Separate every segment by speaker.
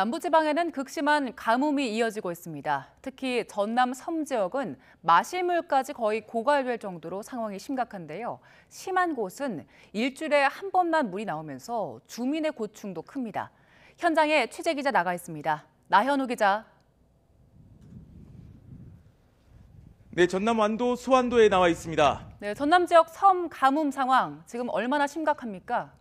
Speaker 1: 남부지방에는 극심한 가뭄이 이어지고 있습니다. 특히 전남 섬 지역은 마실물까지 거의 고갈될 정도로 상황이 심각한데요. 심한 곳은 일주일에 한 번만 물이 나오면서 주민의 고충도 큽니다. 현장에 취재 기자 나가 있습니다. 나현우 기자.
Speaker 2: 네, 전남 완도 수완도에 나와 있습니다.
Speaker 1: 네, 전남 지역 섬 가뭄 상황 지금 얼마나 심각합니까?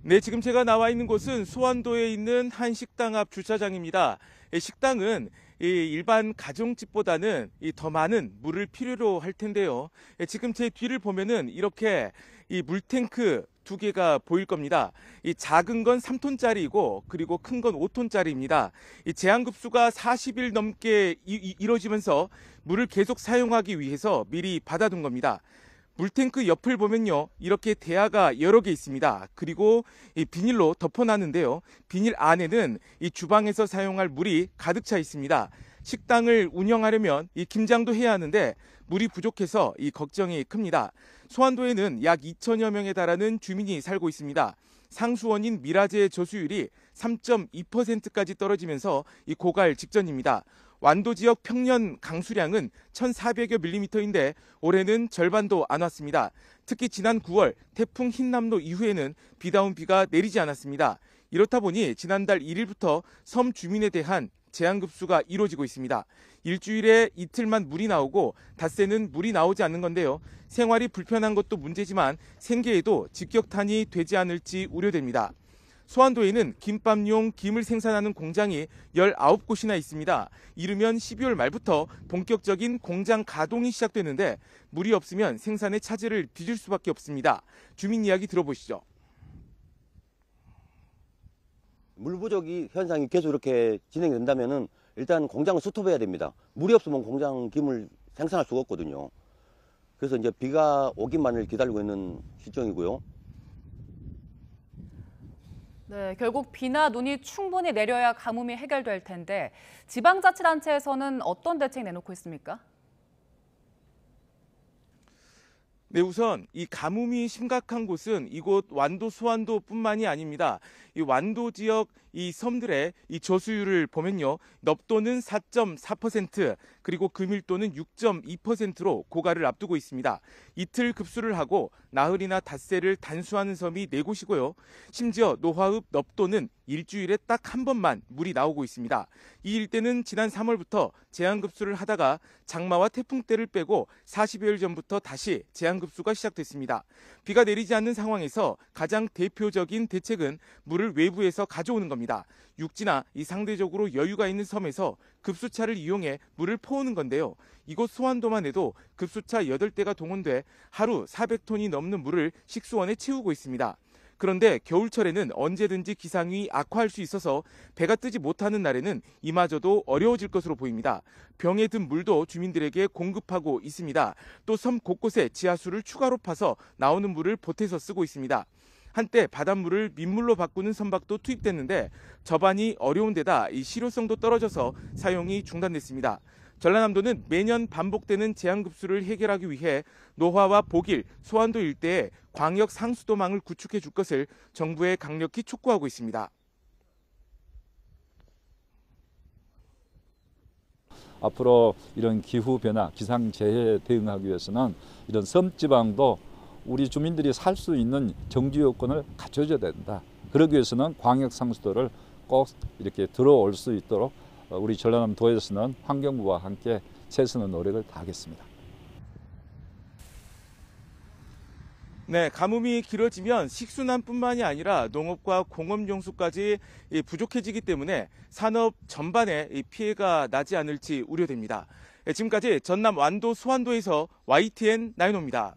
Speaker 2: 네, 지금 제가 나와 있는 곳은 수완도에 있는 한 식당 앞 주차장입니다. 이 식당은 일반 가정집보다는 더 많은 물을 필요로 할 텐데요. 지금 제 뒤를 보면은 이렇게 이 물탱크 2개가 보일 겁니다. 이 작은 건 3톤짜리이고 그리고 큰 건 5톤짜리입니다. 이 제한급수가 40일 넘게 이뤄지면서 물을 계속 사용하기 위해서 미리 받아둔 겁니다. 물탱크 옆을 보면요, 이렇게 대야가 여러 개 있습니다. 그리고 이 비닐로 덮어놨는데요. 비닐 안에는 이 주방에서 사용할 물이 가득 차 있습니다. 식당을 운영하려면 이 김장도 해야 하는데 물이 부족해서 이 걱정이 큽니다. 수완도에는 약 2천여 명에 달하는 주민이 살고 있습니다. 상수원인 미라제 저수율이 3.2%까지 떨어지면서 이 고갈 직전입니다. 완도 지역 평년 강수량은 1,400여 밀리미터인데 올해는 절반도 안 왔습니다. 특히 지난 9월 태풍 흰남노 이후에는 비다운 비가 내리지 않았습니다. 이렇다 보니 지난달 1일부터 섬 주민에 대한 제한급수가 이루어지고 있습니다. 일주일에 이틀만 물이 나오고 닷새는 물이 나오지 않는 건데요. 생활이 불편한 것도 문제지만 생계에도 직격탄이 되지 않을지 우려됩니다. 수완도에는 김밥용 김을 생산하는 공장이 19곳이나 있습니다. 이르면 12월 말부터 본격적인 공장 가동이 시작되는데 물이 없으면 생산의 차질을 빚을 수밖에 없습니다. 주민 이야기 들어보시죠.
Speaker 3: 물 부족이 현상이 계속 이렇게 진행된다면은 일단 공장을 스톱해야 됩니다. 물이 없으면 공장 김을 생산할 수가 없거든요. 그래서 이제 비가 오기만을 기다리고 있는 실정이고요.
Speaker 1: 네, 결국 비나 눈이 충분히 내려야 가뭄이 해결될 텐데 지방자치단체에서는 어떤 대책 내놓고 있습니까?
Speaker 2: 네, 우선 이 가뭄이 심각한 곳은 이곳 완도 수완도뿐만이 아닙니다. 이 완도 지역 이 섬들의 이 저수율을 보면요, 넙도는 4.4%, 그리고 금일도는 6.2%로 고갈을 앞두고 있습니다. 이틀 급수를 하고 나흘이나 닷새를 단수하는 섬이 4곳이고요. 심지어 노화읍 넙도는 일주일에 딱 한 번만 물이 나오고 있습니다. 이 일대는 지난 3월부터 제한급수를 하다가 장마와 태풍 때를 빼고 40여일 전부터 다시 제한급수가 시작됐습니다. 비가 내리지 않는 상황에서 가장 대표적인 대책은 물을 외부에서 가져오는 겁니다. 육지나 이 상대적으로 여유가 있는 섬에서 급수차를 이용해 물을 퍼오는 건데요. 이곳 수완도만 해도 급수차 8대가 동원돼 하루 400톤이 넘는 물을 식수원에 채우고 있습니다. 그런데 겨울철에는 언제든지 기상이 악화할 수 있어서 배가 뜨지 못하는 날에는 이마저도 어려워질 것으로 보입니다. 병에 든 물도 주민들에게 공급하고 있습니다. 또 섬 곳곳에 지하수를 추가로 파서 나오는 물을 보태서 쓰고 있습니다. 한때 바닷물을 민물로 바꾸는 선박도 투입됐는데 접안이 어려운 데다 이 실효성도 떨어져서 사용이 중단됐습니다. 전라남도는 매년 반복되는 제한급수를 해결하기 위해 노화와 보길, 수완도 일대에 광역 상수도망을 구축해 줄 것을 정부에 강력히 촉구하고 있습니다.
Speaker 4: 앞으로 이런 기후변화, 기상재해에 대응하기 위해서는 이런 섬지방도 우리 주민들이 살 수 있는 정주 여건을 갖춰줘야 된다. 그러기 위해서는 광역 상수도를 꼭 이렇게 들어올 수 있도록 우리 전라남도에서는 환경부와 함께 최선의 노력을 다하겠습니다.
Speaker 2: 네, 가뭄이 길어지면 식수난뿐만이 아니라 농업과 공업용수까지 부족해지기 때문에 산업 전반에 피해가 나지 않을지 우려됩니다. 지금까지 전남 완도 수완도에서 YTN 나인호입니다.